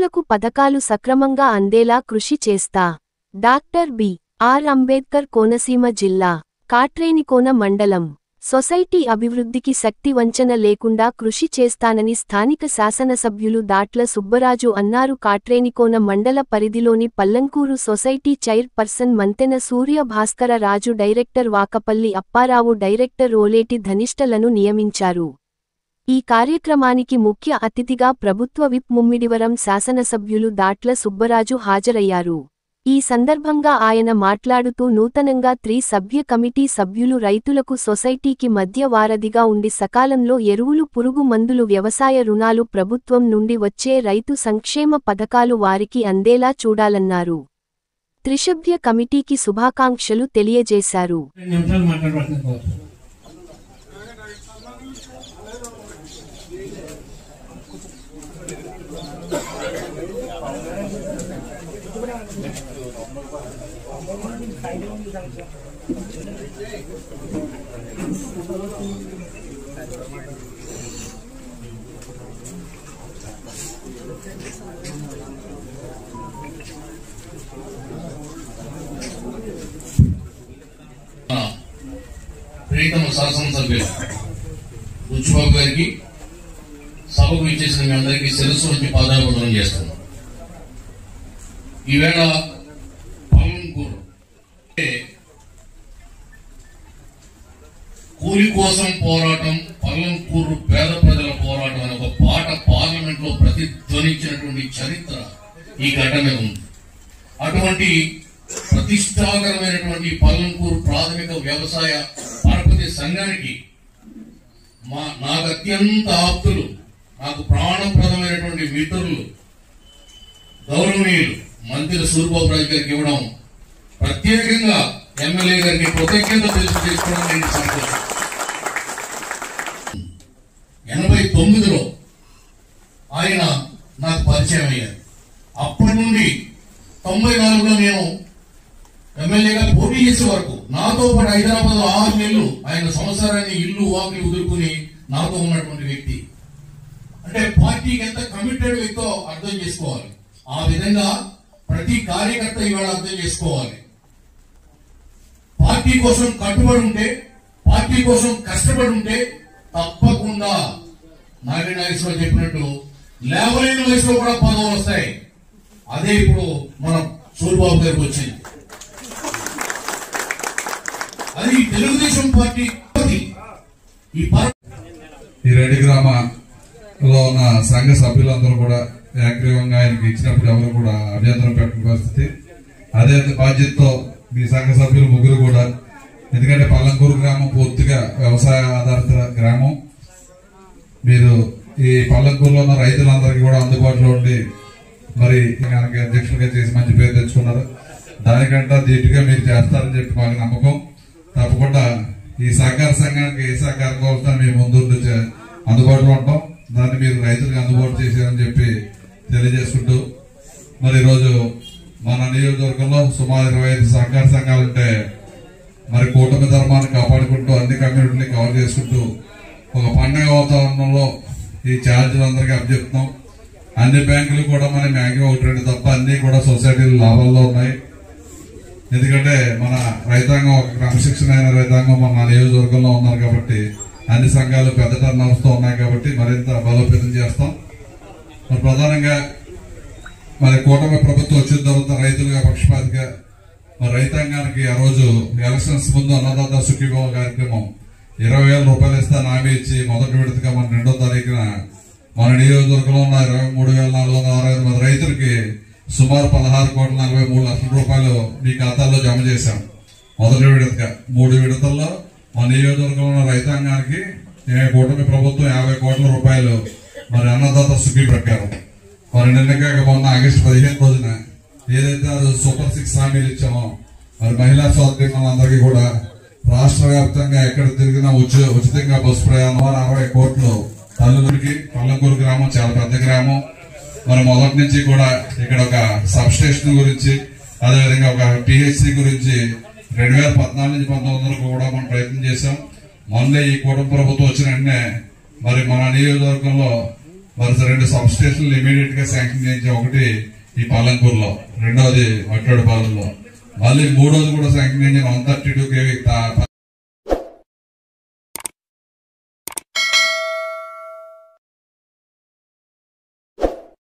రైతులకు పథకాలు సక్రమంగా అందేలా కృషి చేస్తా. Doctor B.R.. అంబేద్కర్ కోనసీమ జిల్లా కాట్రేనికోన మండలం సొసైటీ అభివృద్ధికి శక్తి వంచన లేకుండా కృషి చేస్తానని స్థానిక శాసనసభ్యులు దాట్ల సుబ్బరాజు అన్నారు. కాట్రేనికోన మండల పరిధిలోని Pallamkuru society chair person Manthena సూర్య భాస్కర రాజు, డైరెక్టర్ వాకపల్లి అప్పారావు, డైరెక్టర్ ఓలేటి ధనిష్టలను నియమించారు. ఈ కార్యక్రమానికి ముఖ్య అతిథిగా ప్రభుత్వ విప్ ముమ్మిడివరం శాసనసభ్యులు దాట్ల సుబ్బరాజు హాజరయ్యారు. ఈ సందర్భంగా ఆయన మాట్లాడుతూ నూతనంగా త్రిసభ్య కమిటీ సభ్యులు రైతులకు సొసైటీకి మధ్య వారధిగా ఉండి సకాలంలో ఎరువులు, పురుగు మందులు, వ్యవసాయ రుణాలు, ప్రభుత్వం నుండి వచ్చే రైతు సంక్షేమ పథకాలు వారికి అందేలా చూడాలన్నారు. త్రిసభ్య కమిటీకి శుభాకాంక్షలు తెలియజేశారు. ప్రీతమ శాసనసభ్యులు బుచ్చిబాబు గారికి, సభకు ఇచ్చేసిన మీ అందరికీ శిరస్సు వచ్చి పాదాభివందనం చేస్తున్నాం. ఈవేళ పల్లంకూరు కూలి కోసం పోరాటం, పల్లంకూరు పేద ప్రజల పోరాటం అనే ఒక పాట పార్లమెంట్ లో ప్రతిధ్వనించినటువంటి చరిత్ర ఈ గడ్డ మీద ఉంది. అటువంటి ప్రతిష్టాకరమైనటువంటి పల్లంకూరు ప్రాథమిక వ్యవసాయ పరపతి సంఘానికి నాకు అత్యంత ఆప్తులు, నాకు ప్రాణప్రదమైనటువంటి మిత్రులు, గౌరవనీయులు మంత్రి సూర్యబాబురాజు గారికి ఇవ్వడం, ప్రత్యేకంగా ఎమ్మెల్యే గారికి కృతజ్ఞత తెలియజేసుకోవడం నేను సంతోషం. 89లో ఆయన నాకు పరిచయం అయ్యారు. అప్పటి నుండి 94లో నేను ఎమ్మెల్యేగా పోటీ చేసే వరకు నాతో పాటు హైదరాబాద్ 6 నెలలు ఆయన సంవత్సరాన్ని ఇల్లు వాకిలి వదులుకుని నాతో ఉన్నటువంటి వ్యక్తి. అంటే పార్టీకి ఎంత కమిటెడ్ వ్యక్తో అర్థం చేసుకోవాలి. ఆ విధంగా ప్రతి కార్యకర్త ఇవాళ అర్థం చేసుకోవాలి. పార్టీ కోసం కట్టుబడి ఉంటే, పార్టీ కోసం కష్టపడి ఉంటే తప్పకుండా నాగరి నాగేశ్వరరావు చెప్పినట్టు లేవలేని వయసులో కూడా పదవులు వస్తాయి. అదే ఇప్పుడు మన సూర్యబాబు గారికి వచ్చింది. అది తెలుగుదేశం పార్టీ. ఈ రెడ్డి గ్రామంలో ఉన్న సంఘ సభ్యులందరూ కూడా ఏకగ్రీవంగా ఆయనకి ఇచ్చినప్పుడు ఎవరు కూడా అభ్యంతరం పెట్టిన పరిస్థితి. అదే బాధ్యతతో మీ సంఘ సభ్యులు ముగ్గురు కూడా, ఎందుకంటే పల్లంకూరు గ్రామం పూర్తిగా వ్యవసాయ ఆధారిత గ్రామం. మీరు ఈ పల్లంకూరులో ఉన్న రైతులందరికీ కూడా అందుబాటులో ఉండి మరి అధ్యక్షులుగా చేసి మంచి పేరు తెచ్చుకున్నారు. దానికంటే ధీటుగా మీరు చేస్తారని చెప్పి మాకు నమ్మకం. తప్పకుండా ఈ సహకార సంఘానికి ఏ సహకారం కోరుతున్నా మీ ముందు అందుబాటులో ఉంటాం. దాన్ని మీరు రైతులకు అందుబాటు చేశారని చెప్పి తెలియజేసుకుంటూ, మరి ఈరోజు మన నియోజకవర్గంలో సుమారు 25 సహకార సంఘాలుంటే మరి కూటమి ధర్మాన్ని కాపాడుకుంటూ అన్ని కమ్యూనిటీని కవర్ చేసుకుంటూ ఒక పండుగ వాతావరణంలో ఈ ఛార్జీలందరికీ అప్పచెప్తున్నాం. అన్ని బ్యాంకులు కూడా మన మ్యాక్సిమం 1-2 తప్ప అన్ని కూడా సొసైటీలు లాభాల్లో ఉన్నాయి. ఎందుకంటే మన రైతాంగం ఒక క్రమశిక్షణ అయిన రైతాంగం మన నియోజకవర్గంలో ఉన్నారు కాబట్టి అన్ని సంఘాలు పెద్ద టర్న్ అవస్థ ఉన్నాయి కాబట్టి మరింత బలోపేతం చేస్తాం. మరి ప్రధానంగా మరి కూటమి ప్రభుత్వం వచ్చిన తర్వాత రైతులుగా పక్షపాతిగా మరి రైతాంగానికి ఆ రోజు ఎలక్షన్స్ ముందు అన్నదాత సుఖీభావ కార్యక్రమం 20,000 రూపాయలు ఇస్తాను హామీ ఇచ్చి మొదటి విడతగా మన 2వ తారీఖున మన నియోజకవర్గంలో ఉన్న 23,465 మంది రైతులకి సుమారు 16,43,00,000 రూపాయలు మీ ఖాతాల్లో జమ చేశాం. మొదటి విడతగా 3 విడతల్లో మన నియోజకవర్గంలో ఉన్న రైతాంగానికి కూటమి ప్రభుత్వం 50 కోట్ల రూపాయలు మరి అన్నదాత సుఖీ ప్రకారం మరి నిన్నగా మొన్న ఆగస్టు 15 రోజున ఏదైతే సూపర్ 6 హామీలు ఇచ్చామో మరి మహిళా సోదరీమణులందరికీ కూడా రాష్ట్ర వ్యాప్తంగా ఎక్కడ తిరిగినా ఉచితంగా బస్సు ప్రయాణం 60 కోట్లు తల్లులకి. పల్లంకూరు గ్రామం చాలా పెద్ద గ్రామం. మరి మొదటి నుంచి కూడా ఇక్కడ ఒక సబ్ స్టేషన్ గురించి, అదేవిధంగా ఒక పిహెచ్సి గురించి 2014 నుంచి 19 కూడా మనం ప్రయత్నం చేశాం. మొన్నే ఈ కూటమి ప్రభుత్వం వచ్చిన వెంటనే మరి మన నియోజకవర్గంలో వరుస 2 సబ్ స్టేషన్లు ఇమీడియట్ గా శాంక్షన్ చేయించాం. ఒకటి ఈ పాలంకూరులో, రెండోది మట్టోడిపాలెంలో, మళ్ళీ మూడోది కూడా శాంక్షన్ చేయించాం 132 kV